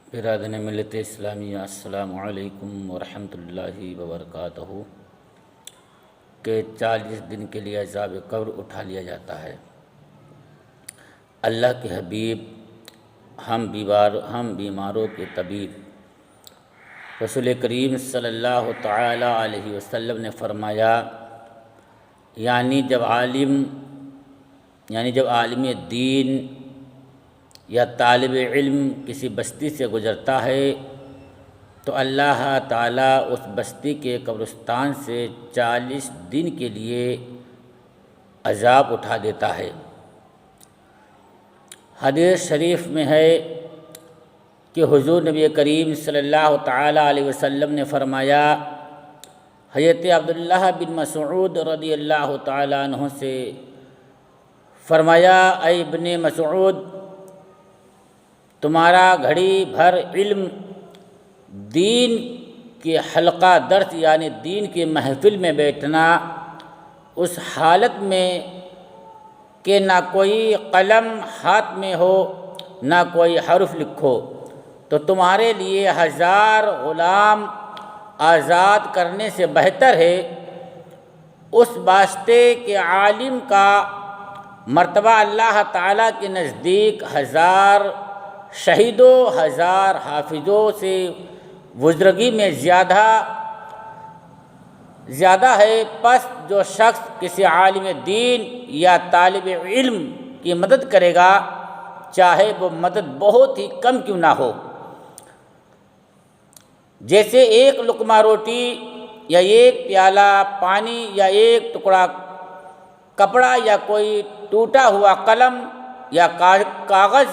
برادر ملت اسلامیہ السلام علیکم ورحمۃ اللہ وبرکاتہ کہ 40 دن کے لیے عذاب قبر اٹھا لیا جاتا ہے۔ اللہ کے حبیب ہم بیماروں کے طبیب رسول کریم صلی اللہ تعالی علیہ وسلم نے فرمایا، یعنی جب عالم دین یا طالب علم کسی بستی سے گزرتا ہے تو اللہ تعالیٰ اس بستی کے قبرستان سے 40 دن کے لیے عذاب اٹھا دیتا ہے۔ حدیث شریف میں ہے کہ حضور نبی کریم صلی اللہ تعالیٰ علیہ وسلم نے فرمایا، حضرت عبداللہ بن مسعود رضی اللہ تعالیٰ عنہ سے فرمایا، اے ابن مسعود، تمہارا گھڑی بھر علم دین کے حلقہ درس یعنی دین کے محفل میں بیٹھنا اس حالت میں کہ نہ کوئی قلم ہاتھ میں ہو نہ کوئی حرف لکھو، تو تمہارے لیے 1000 غلام آزاد کرنے سے بہتر ہے۔ اس واسطے کہ عالم کا مرتبہ اللہ تعالیٰ کے نزدیک 1000 شہیدوں 1000 حافظوں سے بزرگی میں زیادہ ہے۔ پس جو شخص کسی عالم دین یا طالب علم کی مدد کرے گا، چاہے وہ مدد بہت ہی کم کیوں نہ ہو، جیسے ایک لقمہ روٹی یا ایک پیالہ پانی یا ایک ٹکڑا کپڑا یا کوئی ٹوٹا ہوا قلم یا کاغذ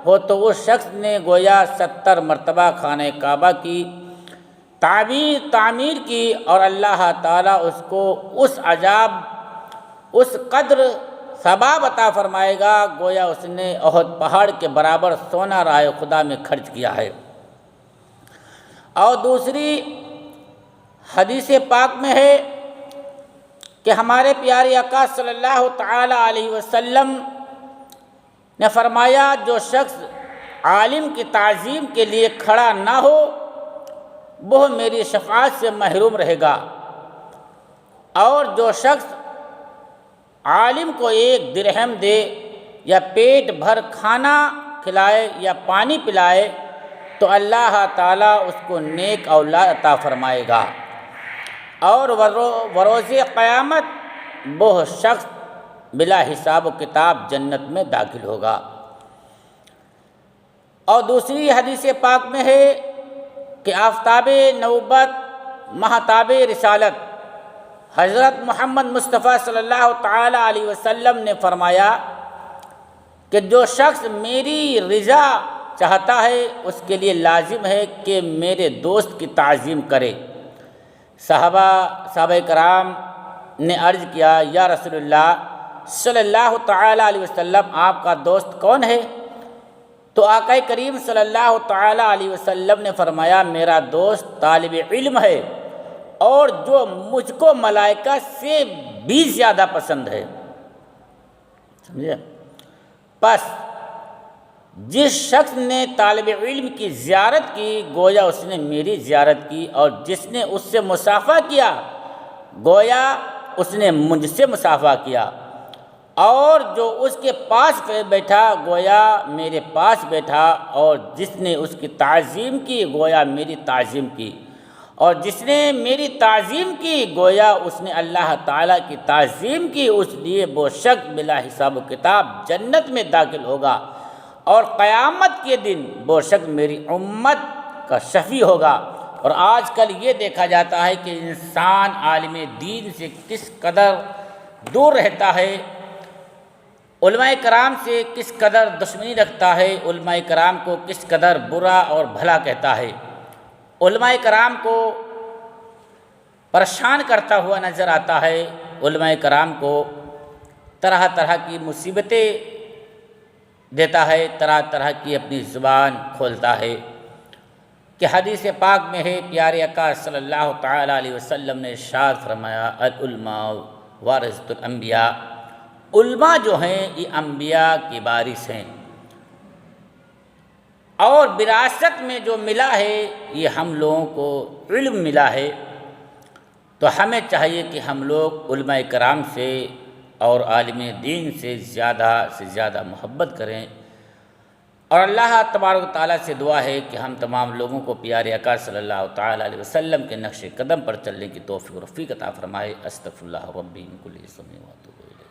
ہو، تو اس شخص نے گویا 70 مرتبہ خانہ کعبہ کی تعمیر کی اور اللہ تعالیٰ اس کو اس قدر ثواب عطا فرمائے گا گویا اس نے احد پہاڑ کے برابر سونا راہ خدا میں خرچ کیا ہے۔ اور دوسری حدیث پاک میں ہے کہ ہمارے پیارے آقا صلی اللہ تعالی علیہ وسلم نے فرمایا، جو شخص عالم کی تعظیم کے لیے کھڑا نہ ہو وہ میری شفاعت سے محروم رہے گا، اور جو شخص عالم کو 1 درہم دے یا پیٹ بھر کھانا کھلائے یا پانی پلائے تو اللہ تعالیٰ اس کو نیک اولاد عطا فرمائے گا، اور بروز قیامت وہ شخص بلا حساب و کتاب جنت میں داخل ہوگا۔ اور دوسری حدیث پاک میں ہے کہ آفتاب نبوت مہتاب رسالت حضرت محمد مصطفیٰ صلی اللہ تعالی علیہ وسلم نے فرمایا کہ جو شخص میری رضا چاہتا ہے اس کے لیے لازم ہے کہ میرے دوست کی تعظیم کرے۔ صحابہ کرام نے عرض کیا، یا رسول اللہ صلی اللہ تعالی علیہ وسلم، آپ کا دوست کون ہے؟ تو آقا کریم صلی اللہ تعالی علیہ وسلم نے فرمایا، میرا دوست طالب علم ہے اور جو مجھ کو ملائکہ سے بھی زیادہ پسند ہے۔ سمجھے؟ پس جس شخص نے طالب علم کی زیارت کی گویا اس نے میری زیارت کی، اور جس نے اس سے مصافحہ کیا گویا اس نے مجھ سے مصافحہ کیا، اور جو اس کے پاس بیٹھا گویا میرے پاس بیٹھا، اور جس نے اس کی تعظیم کی گویا میری تعظیم کی، اور جس نے میری تعظیم کی گویا اس نے اللہ تعالیٰ کی تعظیم کی، اس لیے وہ شخص بلا حساب و کتاب جنت میں داخل ہوگا، اور قیامت کے دن وہ شخص میری امت کا شفیع ہوگا۔ اور آج کل یہ دیکھا جاتا ہے کہ انسان عالم دین سے کس قدر دور رہتا ہے، علماء کرام سے کس قدر دشمنی رکھتا ہے، علماء کرام کو کس قدر برا اور بھلا کہتا ہے، علماء کرام کو پریشان کرتا ہوا نظر آتا ہے، علماء کرام کو طرح طرح کی مصیبتیں دیتا ہے، طرح طرح کی اپنی زبان کھولتا ہے۔ کہ حدیث پاک میں ہے، پیارے آقا صلی اللہ تعالی علیہ وسلم نے ارشاد فرمایا، العلماء ورثۃ الانبیاء، علماء جو ہیں یہ انبیاء کی وارث ہیں۔ اور وراثت میں جو ملا ہے یہ ہم لوگوں کو علم ملا ہے، تو ہمیں چاہیے کہ ہم لوگ علماء کرام سے اور عالم دین سے زیادہ محبت کریں، اور اللہ تبارک و تعالیٰ سے دعا ہے کہ ہم تمام لوگوں کو پیارے آقا صلی اللہ تعالیٰ علیہ وسلم کے نقش قدم پر چلنے کی توفیق و رفیق عطا فرمائے۔ استغفر اللہ ربی من کل ذنب و اتوب الیہ۔